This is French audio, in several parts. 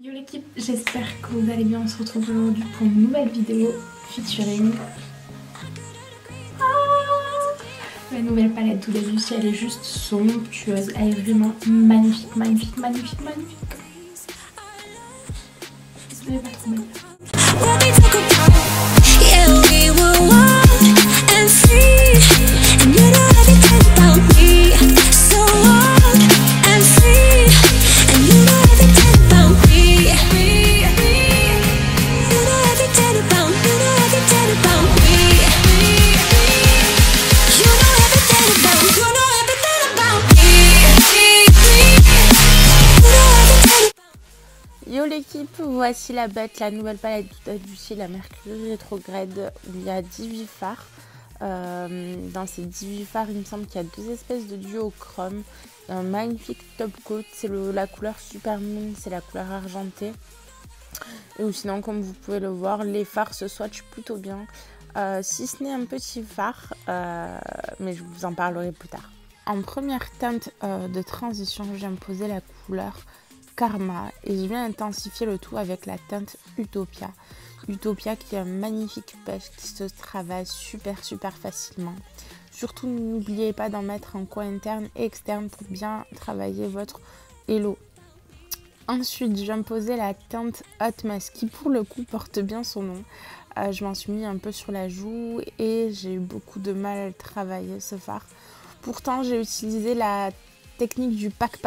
Yo l'équipe, j'espère que vous allez bien. On se retrouve aujourd'hui pour une nouvelle vidéo featuring la nouvelle palette d'Huda Beauty. Elle est juste somptueuse, elle est vraiment magnifique, magnifique, magnifique, magnifique. Elle est pas trop belle. Yo l'équipe, voici la bête, la nouvelle palette d'Huda Beauty, la Mercury rétrograde, où il y a 18 fards. Dans ces 18 fards, il me semble qu'il y a deux espèces de duochrome. Un magnifique top coat, c'est la couleur Super Moon, c'est la couleur argentée. Et sinon, comme vous pouvez le voir, les fards se swatchent plutôt bien. Si ce n'est un petit fard, mais je vous en parlerai plus tard. En première teinte de transition, j'ai imposé la couleur Karma et je viens intensifier le tout avec la teinte Utopia. Utopia qui est un magnifique pêche qui se travaille super facilement. Surtout n'oubliez pas d'en mettre en coin interne et externe pour bien travailler votre halo. Ensuite j'ai imposé la teinte Hot Mess qui pour le coup porte bien son nom. Je m'en suis mis un peu sur la joue et j'ai eu beaucoup de mal à travailler ce fard. Pourtant j'ai utilisé la technique du pack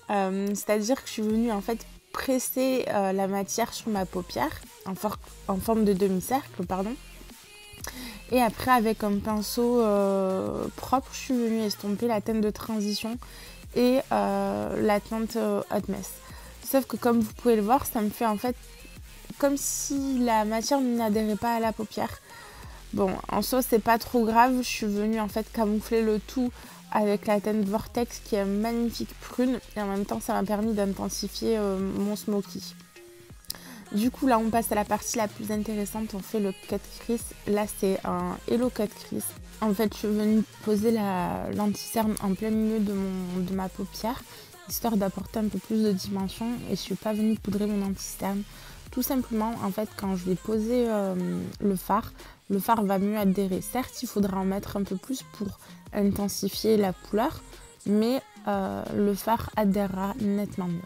c'est-à-dire que je suis venue en fait presser la matière sur ma paupière en forme de demi-cercle, pardon. Et après avec un pinceau propre, je suis venue estomper la teinte de transition et la teinte Hot Mess. Sauf que comme vous pouvez le voir, ça me fait en fait comme si la matière n'adhérait pas à la paupière. Bon, en soi c'est pas trop grave, je suis venue en fait camoufler le tout avec la teinte Vortex qui est magnifique prune et en même temps ça m'a permis d'intensifier mon smoky. Du coup là on passe à la partie la plus intéressante, on fait le cut crease. Là c'est un Hello Cut Crease. En fait je suis venue poser l'anti-cerne en plein milieu de ma paupière histoire d'apporter un peu plus de dimension et je suis pas venue poudrer mon anti-cerne. Tout simplement en fait quand je vais poser le fard va mieux adhérer. Certes il faudra en mettre un peu plus pour intensifier la couleur, mais le fard adhérera nettement mieux.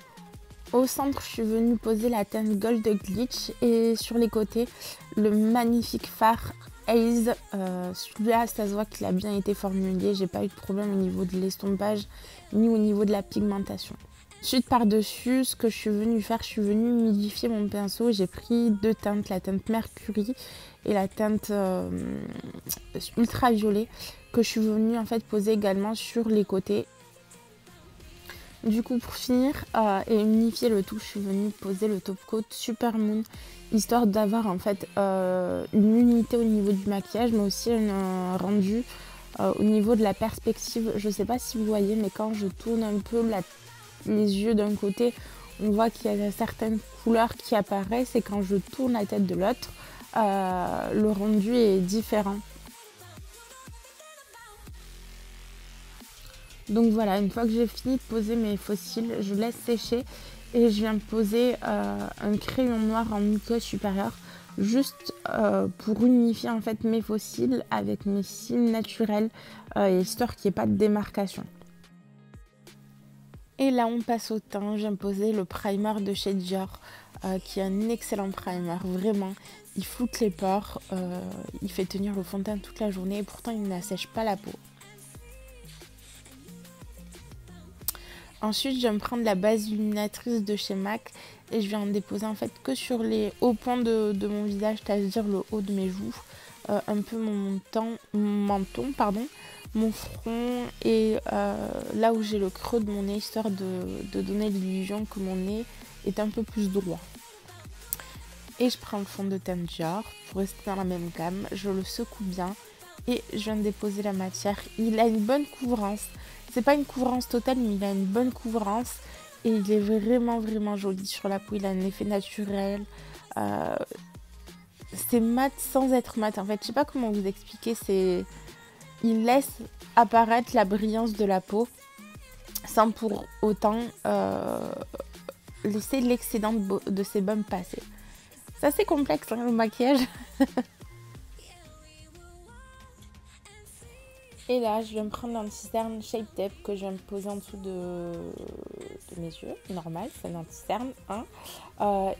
Au centre, je suis venue poser la teinte Gold Glitch et sur les côtés, le magnifique fard Haze. Celui-là, ça se voit qu'il a bien été formulé. J'ai pas eu de problème au niveau de l'estompage ni au niveau de la pigmentation. Ensuite, par-dessus, ce que je suis venue faire, je suis venue humidifier mon pinceau. J'ai pris deux teintes, la teinte Mercury et la teinte ultraviolet que je suis venue en fait poser également sur les côtés. Du coup pour finir et unifier le tout, je suis venue poser le top coat Super Moon histoire d'avoir en fait une unité au niveau du maquillage mais aussi un rendu au niveau de la perspective. Je sais pas si vous voyez mais quand je tourne un peu les yeux d'un côté on voit qu'il y a certaines couleurs qui apparaissent et quand je tourne la tête de l'autre le rendu est différent. Donc voilà, une fois que j'ai fini de poser mes faux cils, je laisse sécher et je viens poser un crayon noir en muqueuse supérieure juste pour unifier en fait mes faux cils avec mes cils naturels histoire qu'il n'y ait pas de démarcation. Et là on passe au teint, j'ai posé le primer de chez Dior qui est un excellent primer, vraiment. Il floute les pores, il fait tenir le fond de teint toute la journée et pourtant il n'assèche pas la peau. Ensuite, je vais me prendre la base illuminatrice de chez MAC et je vais en déposer en fait que sur les hauts points de mon visage, c'est-à-dire le haut de mes joues, un peu mon menton, mon front et là où j'ai le creux de mon nez, histoire de donner l'illusion que mon nez est un peu plus droit. Et je prends le fond de teint Dior pour rester dans la même gamme, je le secoue bien et je viens de déposer la matière. Il a une bonne couvrance. C'est pas une couvrance totale, mais il a une bonne couvrance et il est vraiment joli sur la peau. Il a un effet naturel. C'est mat sans être mat. En fait, je sais pas comment vous expliquer. Il laisse apparaître la brillance de la peau sans pour autant laisser l'excédent de sébum passer. C'est assez complexe hein, le maquillage. Et là, je vais me prendre un anti-cerne Shape Tape que je vais me poser en dessous de mes yeux. Normal, c'est un anti-cerne. Hein.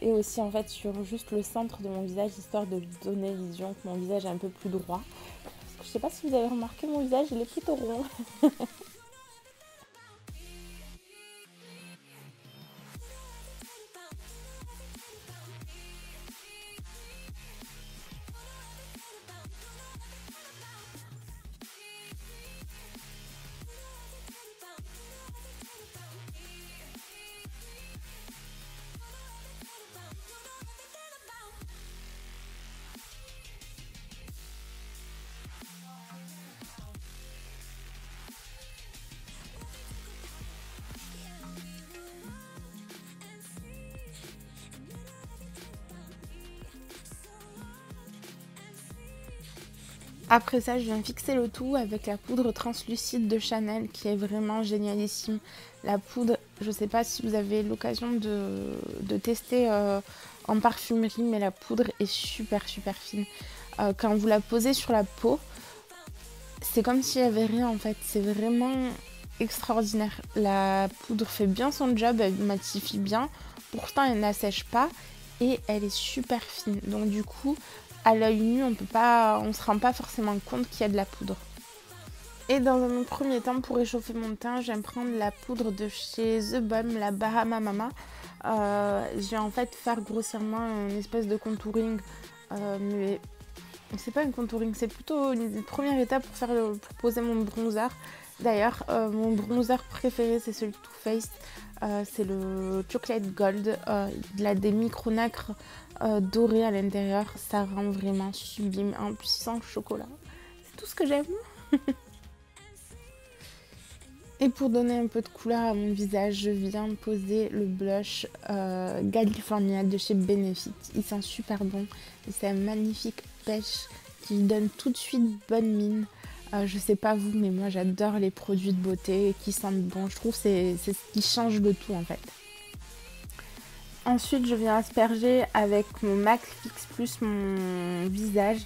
Et aussi en fait sur juste le centre de mon visage, histoire de donner l'illusion que mon visage est un peu plus droit. Parce que je sais pas si vous avez remarqué, mon visage il est plutôt rond. Après ça, je viens fixer le tout avec la poudre translucide de Chanel qui est vraiment génialissime. La poudre, je ne sais pas si vous avez l'occasion de tester en parfumerie, mais la poudre est super fine. Quand vous la posez sur la peau, c'est comme s'il n'y avait rien en fait. C'est vraiment extraordinaire. La poudre fait bien son job, elle matifie bien. Pourtant, elle n'assèche pas et elle est super fine. Donc du coup, à l'œil nu, on se rend pas forcément compte qu'il y a de la poudre. Et dans un premier temps, pour réchauffer mon teint, je vais me prendre la poudre de chez The Balm, la Bahama Mama. Je vais en fait faire grossièrement une espèce de contouring, mais c'est pas une contouring, c'est plutôt une première étape pour poser mon bronzer. D'ailleurs, mon bronzer préféré, c'est celui de Too Faced. C'est le Chocolate Gold. Il a des micro-nacres dorés à l'intérieur. Ça rend vraiment sublime. En plus, il sent le chocolat. C'est tout ce que j'aime. Et pour donner un peu de couleur à mon visage, je viens poser le blush California de chez Benefit. Il sent super bon. Et c'est un magnifique pêche qui donne tout de suite bonne mine. Je sais pas vous, mais moi j'adore les produits de beauté qui sentent bon. Je trouve que c'est ce qui change le tout en fait. Ensuite, je viens asperger avec mon MAC Fix Plus mon visage,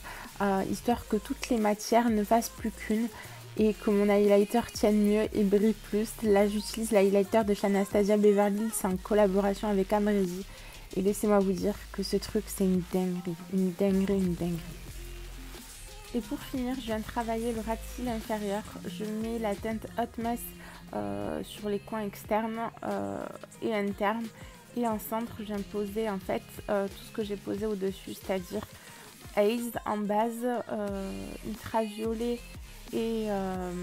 histoire que toutes les matières ne fassent plus qu'une et que mon highlighter tienne mieux et brille plus. Là, j'utilise l'highlighter de chez Anastasia Beverly Hills en collaboration avec Amrezy. Et laissez-moi vous dire que ce truc, c'est une dinguerie, une dinguerie. Et pour finir, je viens de travailler le ras de cils inférieur. Je mets la teinte Hot Mess sur les coins externes et internes. Et en centre, je viens poser en fait tout ce que j'ai posé au-dessus, c'est-à-dire Haze en base, ultraviolet et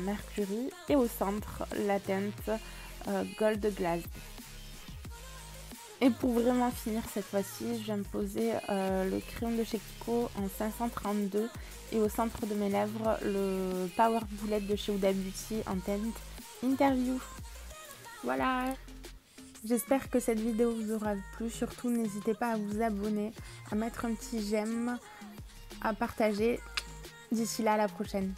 Mercury. Et au centre, la teinte Gold Glass. Et pour vraiment finir cette fois-ci, je viens me poser le crayon de chez Kiko en 532 et au centre de mes lèvres le Power Bullet de chez Huda Beauty en teinte Interview. Voilà. J'espère que cette vidéo vous aura plu. Surtout, n'hésitez pas à vous abonner, à mettre un petit j'aime, à partager. D'ici là, à la prochaine.